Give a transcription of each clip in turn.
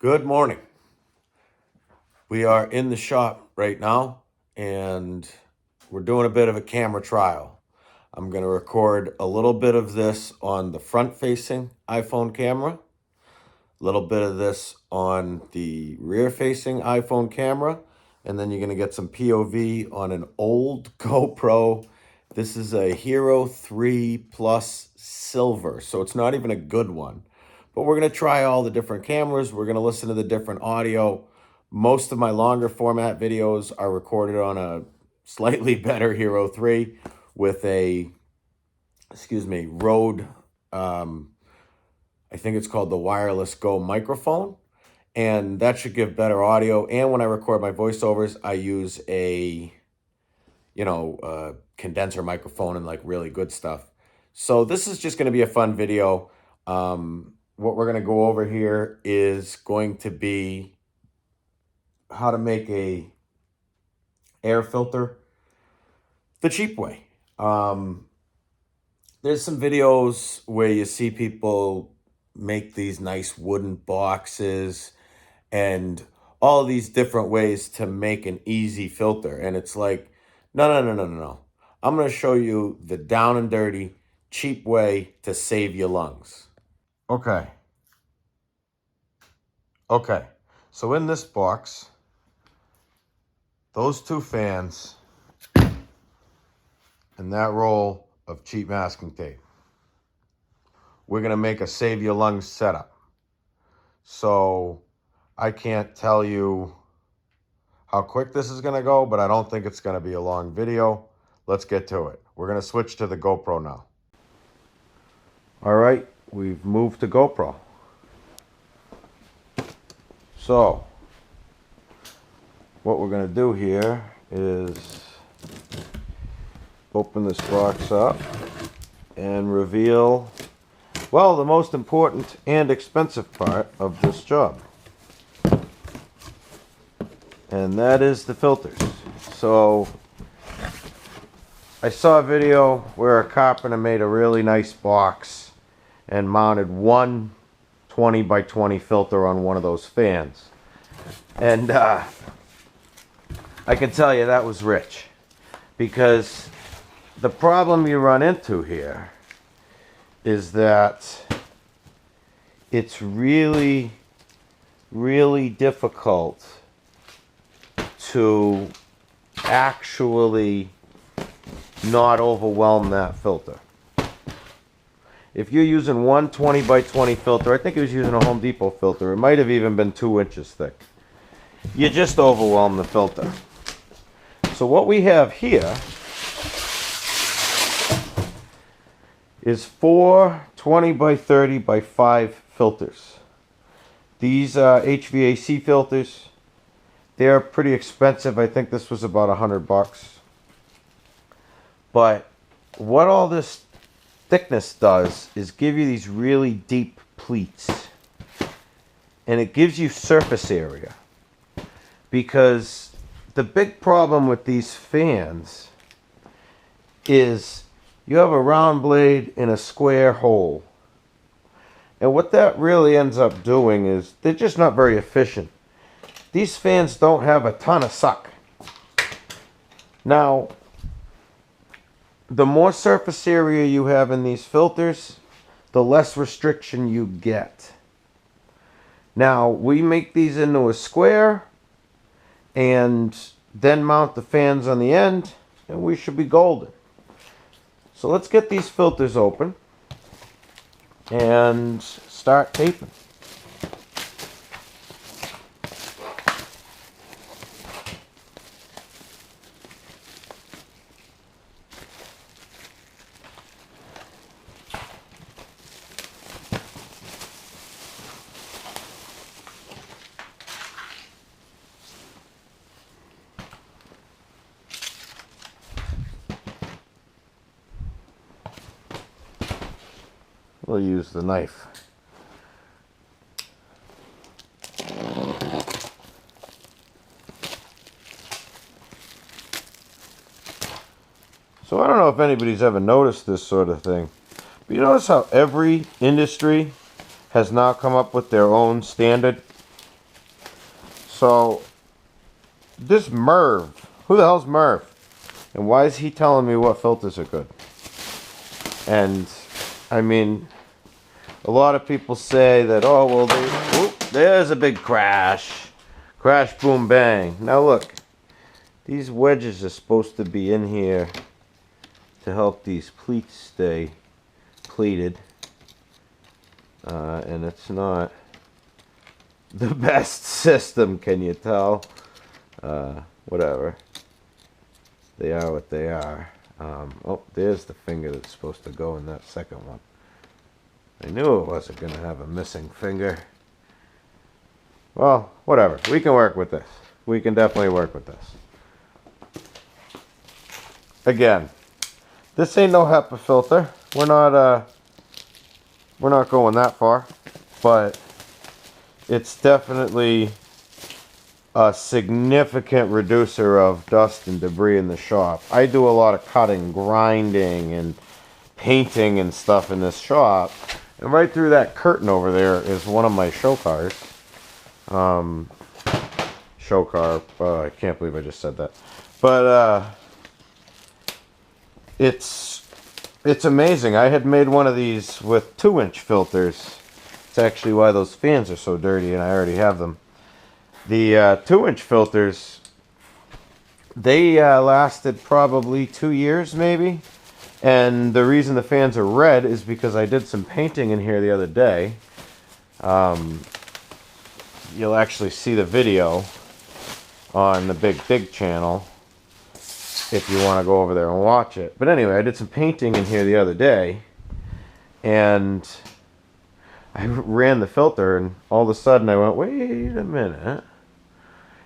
Good morning. We are in the shop right now and we're doing a bit of a camera trial. I'm going to record a little bit of this on the front facing iPhone camera, a little bit of this on the rear facing iPhone camera, and then you're going to get some POV on an old GoPro. This is a Hero 3 Plus Silver, so it's not even a good one. But we're going to try all the different cameras. We're going to listen to the different audio. Most of my longer format videos are recorded on a slightly better Hero 3 with a, Rode, I think it's called the Wireless Go microphone. And that should give better audio. And when I record my voiceovers, I use a, condenser microphone and like really good stuff. So this is just going to be a fun video. What we're going to go over here is going to be how to make a air filter the cheap way. There's some videos where you see people make these nice wooden boxes and all these different ways to make an easy filter. And it's like, no. I'm going to show you the down and dirty, cheap way to save your lungs. Okay. So in this box, those two fans and that roll of cheap masking tape. We're going to make a save your lungs setup. So I can't tell you how quick this is going to go, but I don't think it's going to be a long video. Let's get to it. We're going to switch to the GoPro now. All right, we've moved to GoPro. So what we're going to do here is open this box up and reveal, well, the most important and expensive part of this job. And that is the filters. So I saw a video where a carpenter made a really nice box and mounted one 20 by 20 filter on one of those fans. And I can tell you that was rich, because the problem you run into here is that it's really, really difficult to actually not overwhelm that filter. If you're using one 20 by 20 filter, I think he was using a Home Depot filter, it might have even been 2 inches thick, you just overwhelm the filter. So what we have here is 4 20 by 30 by 5 filters. These are HVAC filters. They're pretty expensive. I think this was about $100. But what all this thickness does is give you these really deep pleats. And it gives you surface area. Because the big problem with these fans is you have a round blade in a square hole. And what that really ends up doing is they're just not very efficient. These fans don't have a ton of suck. Now, the more surface area you have in these filters, the less restriction you get. Now, we make these into a square and then mount the fans on the end, and we should be golden. So let's get these filters open and start taping. We'll use the knife. So I don't know if anybody's ever noticed this sort of thing, but you notice how every industry has now come up with their own standard So, this Merv, who the hell's Merv? And why is he telling me what filters are good? And, I mean, a lot of people say that, oh, well, there's a big crash. Crash, boom, bang. Now look, these wedges are supposed to be in here to help these pleats stay pleated. And it's not the best system, can you tell? Whatever. They are what they are. Oh, there's the finger that's supposed to go in that second one. I knew it wasn't going to have a missing finger. Well, whatever. We can work with this. We can definitely work with this. Again, this ain't no HEPA filter. We're not going that far, but it's definitely a significant reducer of dust and debris in the shop. I do a lot of cutting, grinding, and painting and stuff in this shop. And right through that curtain over there is one of my show cars. Show car. I can't believe I just said that. But it's amazing. I had made one of these with 2-inch filters. It's actually why those fans are so dirty, and I already have them. The 2-inch filters, they lasted probably 2 years maybe. And the reason the fans are red is because I did some painting in here the other day. You'll actually see the video on the Big Dig channel if you want to go over there and watch it. But anyway, I did some painting in here the other day, and I ran the filter, and all of a sudden I went, wait a minute.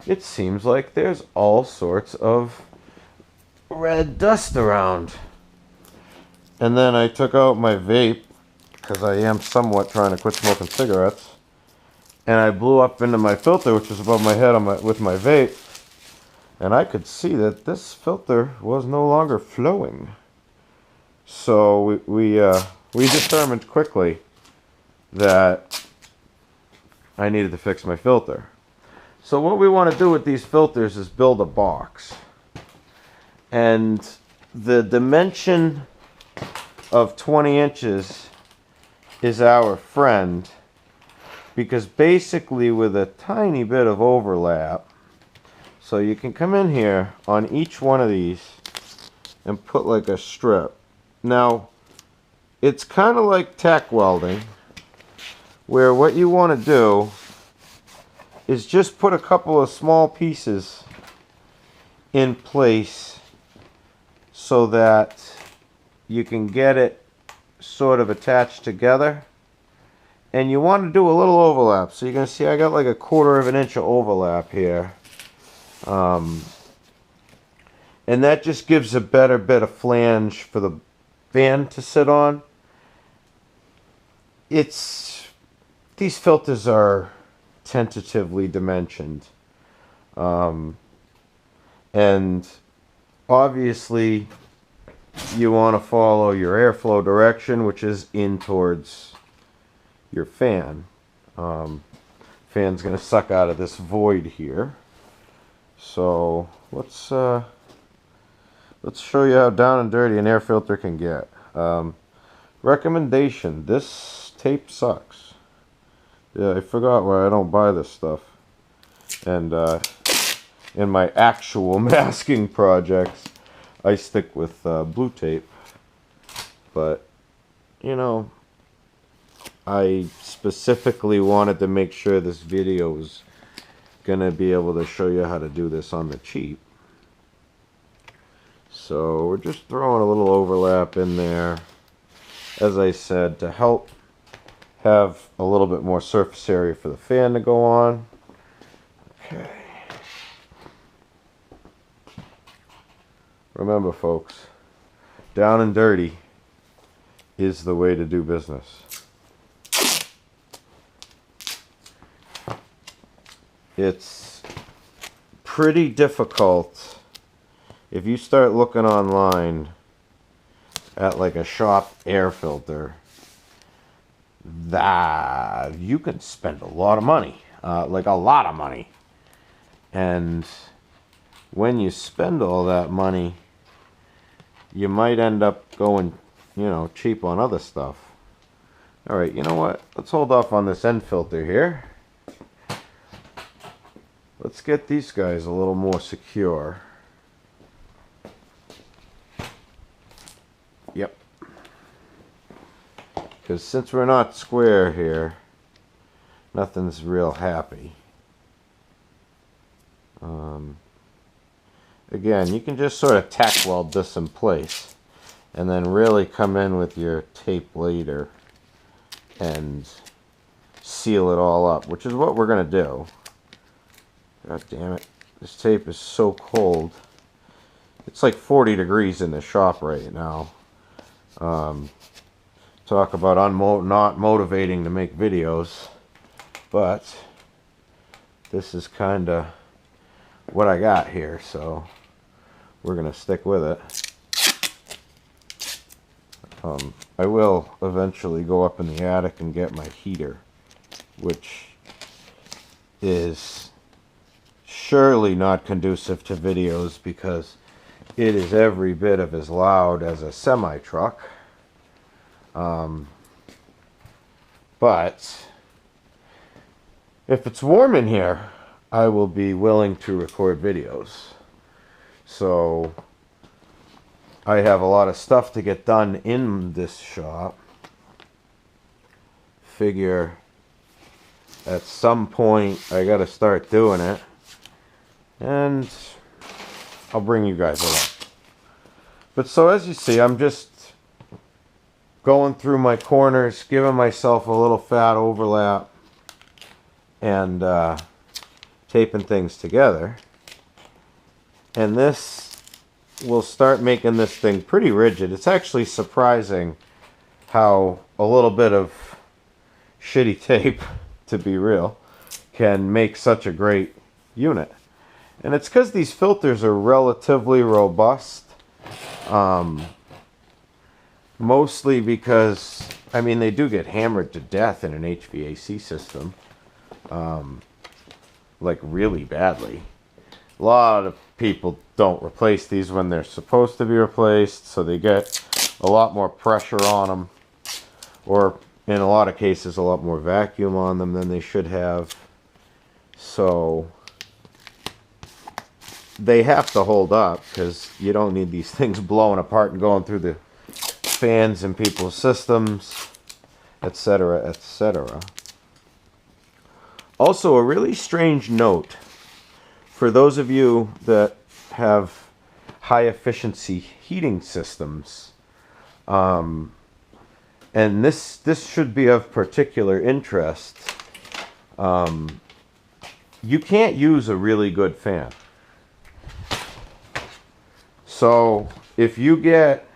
It seems like there's all sorts of red dust around. And then I took out my vape, because I am somewhat trying to quit smoking cigarettes. And I blew up into my filter, which was above my head with my vape. And I could see that this filter was no longer flowing. So we determined quickly that I needed to fix my filter. So what we want to do with these filters is build a box. And the dimension of 20 inches is our friend, because basically with a tiny bit of overlap, so you can come in here on each one of these and put like a strip. Now it's kind of like tack welding, where what you want to do is just put a couple of small pieces in place so that you can get it sort of attached together. And you want to do a little overlap. So you're going to see I got like 1/4 of an inch of overlap here. And that just gives a better bit of flange for the fan to sit on. These filters are tentatively dimensioned. And obviously you want to follow your airflow direction, which is in towards your fan. Fan's going to suck out of this void here. So let's show you how down and dirty an air filter can get. Recommendation: this tape sucks. Yeah, I forgot why I don't buy this stuff. And in my actual masking projects, I stick with blue tape. But, you know, I specifically wanted to make sure this video was going to be able to show you how to do this on the cheap. So we're just throwing a little overlap in there, as I said, to help have a little bit more surface area for the fan to go on. Okay. Remember, folks, down and dirty is the way to do business. It's pretty difficult if you start looking online at like a shop air filter. That you can spend a lot of money, like a lot of money. And when you spend all that money, you might end up going, you know, cheap on other stuff. All right, you know what? Let's hold off on this end filter here. Let's get these guys a little more secure. Yep. Because since we're not square here, nothing's real happy. Again, you can just sort of tack weld this in place and then really come in with your tape later and seal it all up, which is what we're going to do. God damn it. This tape is so cold. It's like 40 degrees in the shop right now. Talk about not motivating to make videos, but this is kind of what I got here, so we're gonna stick with it. I will eventually go up in the attic and get my heater, which is surely not conducive to videos because it is every bit of as loud as a semi-truck. But if it's warm in here, I will be willing to record videos. So I have a lot of stuff to get done in this shop. Figure at some point I gotta start doing it, and I'll bring you guys along. But so as you see, I'm just going through my corners, giving myself a little fat overlap, and taping things together. And this will start making this thing pretty rigid. It's actually surprising how a little bit of shitty tape, to be real, can make such a great unit. And it's because these filters are relatively robust. Mostly because, I mean, they do get hammered to death in an HVAC system. Like really badly. A lot of people don't replace these when they're supposed to be replaced, so they get a lot more pressure on them, or in a lot of cases a lot more vacuum on them than they should have. So they have to hold up because you don't need these things blowing apart and going through the fans in people's systems, etc., etc. Also, a really strange note for those of you that have high efficiency heating systems, and this should be of particular interest. You can't use a really good fan. So if you get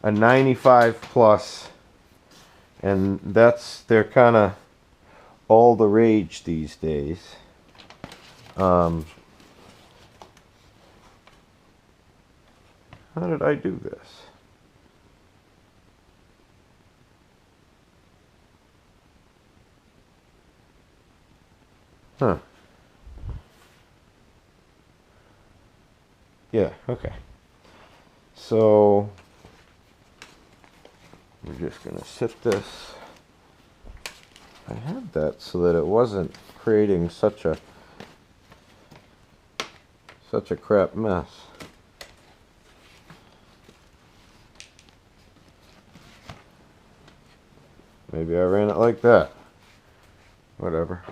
a 95 plus, and they're kind of all the rage these days. How did I do this? Huh. Yeah, okay. So we're just going to sit this. I had that so that it wasn't creating such a crap mess. Maybe I ran it like that. Whatever.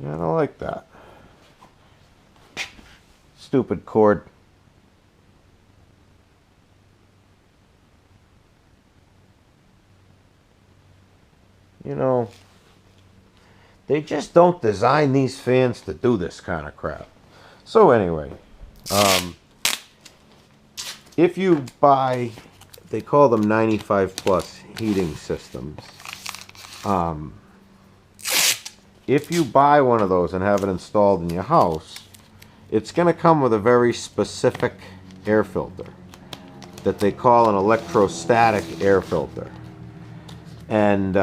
Yeah, I don't like that. Stupid cord. You know, they just don't design these fans to do this kind of crap. So anyway, if you buy, they call them 95 plus heating systems. If you buy one of those and have it installed in your house, it's going to come with a very specific air filter that they call an electrostatic air filter. And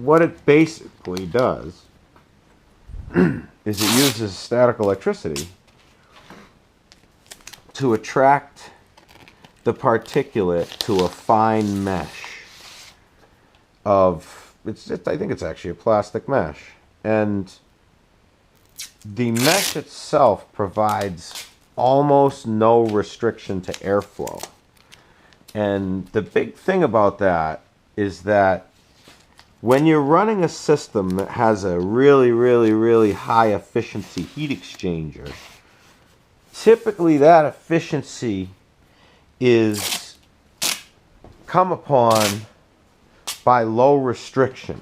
what it basically does is it uses static electricity to attract the particulate to a fine mesh of, I think it's actually a plastic mesh. And the mesh itself provides almost no restriction to airflow. And the big thing about that is that when you're running a system that has a really, really, really high efficiency heat exchanger, typically that efficiency is come upon by low restriction.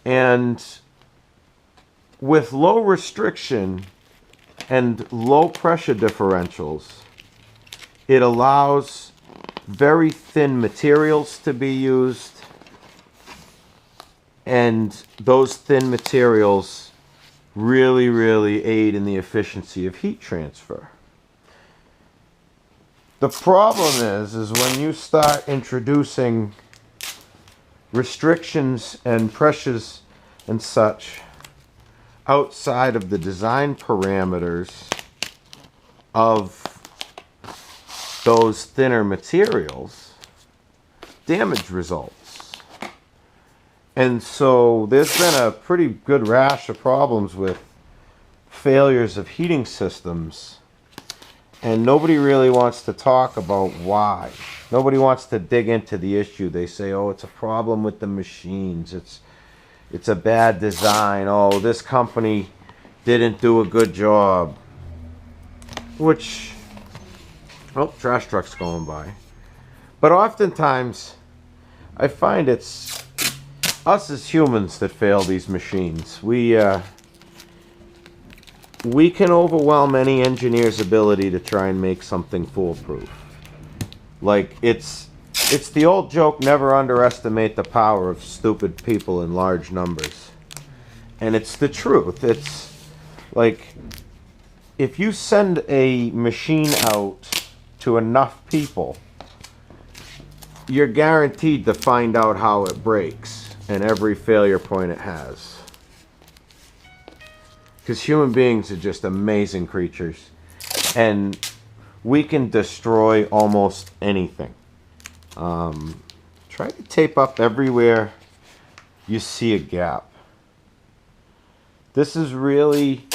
And with low restriction and low pressure differentials, it allows very thin materials to be used, and those thin materials really, really aid in the efficiency of heat transfer. The problem is when you start introducing restrictions and pressures and such outside of the design parameters of those thinner materials, damage results. And so there's been a pretty good rash of problems with failures of heating systems, and nobody really wants to talk about why. Nobody wants to dig into the issue. They say, oh, it's a problem with the machines, it's a bad design, oh, this company didn't do a good job. Which, oh, trash truck's going by. But oftentimes, I find it's us as humans that fail these machines. We can overwhelm any engineer's ability to try and make something foolproof. Like, it's the old joke, never underestimate the power of stupid people in large numbers. And it's the truth. It's like, if you send a machine out to enough people, you're guaranteed to find out how it breaks and every failure point it has. Because human beings are just amazing creatures, and we can destroy almost anything. Try to tape up everywhere you see a gap. This is really,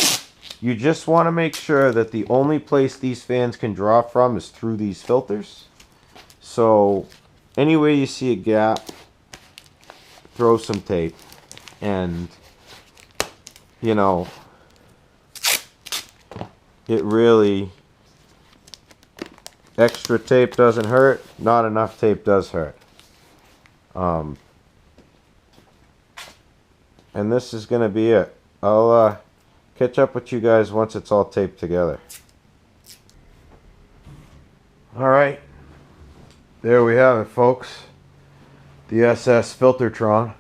you just want to make sure that the only place these fans can draw from is through these filters. So anywhere you see a gap, throw some tape, and you know, it really, extra tape doesn't hurt, not enough tape does hurt. And this is going to be it. I'll catch up with you guys once it's all taped together. Alright, there we have it, folks. The SS Filtertron.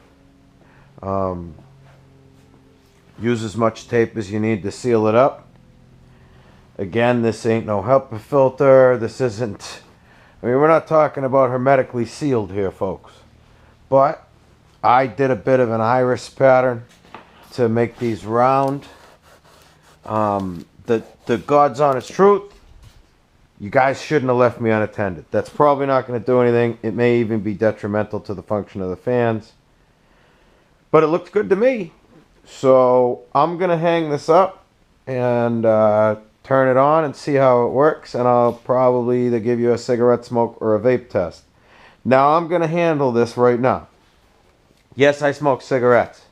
Use as much tape as you need to seal it up. Again, this ain't no HEPA filter. This isn't, I mean, we're not talking about hermetically sealed here, folks. But I did a bit of an iris pattern to make these round. The God's honest truth, you guys shouldn't have left me unattended. That's probably not going to do anything. It may even be detrimental to the function of the fans. But it looked good to me. So I'm going to hang this up and turn it on and see how it works. And I'll probably either give you a cigarette smoke or a vape test. Now I'm going to handle this right now. Yes, I smoke cigarettes.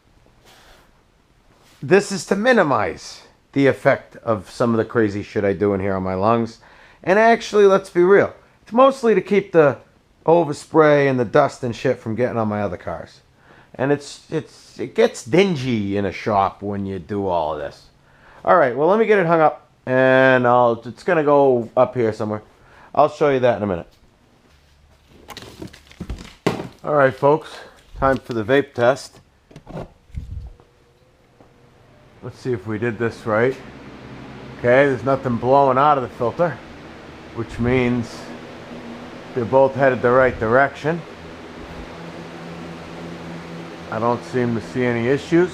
This is to minimize the effect of some of the crazy shit I do in here on my lungs. And actually, let's be real, it's mostly to keep the overspray and the dust and shit from getting on my other cars. And it gets dingy in a shop when you do all of this. All right, well, let me get it hung up, and it's gonna go up here somewhere. I'll show you that in a minute. All right, folks, time for the vape test. Let's see if we did this right. Okay, there's nothing blowing out of the filter, which means they're both headed the right direction. I don't seem to see any issues.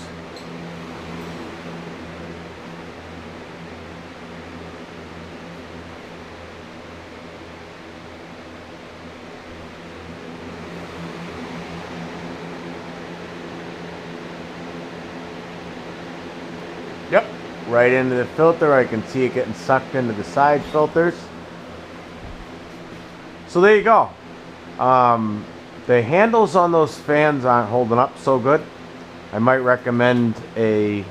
Yep, right into the filter. I can see it getting sucked into the side filters. So there you go. The handles on those fans aren't holding up so good. I might recommend a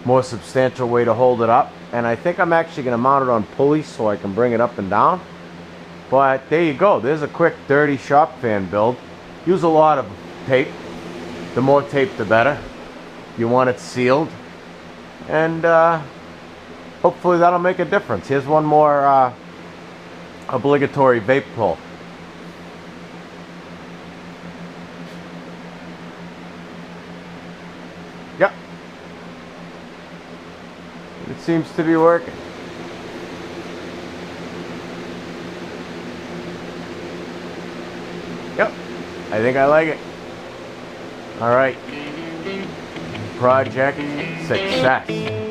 more substantial way to hold it up. And I think I'm actually going to mount it on pulleys so I can bring it up and down. But there you go. There's a quick dirty shop fan build. Use a lot of tape. The more tape, the better. You want it sealed. And hopefully that'll make a difference. Here's one more obligatory vape pull. Yep. It seems to be working. Yep. I think I like it. All right. Project success.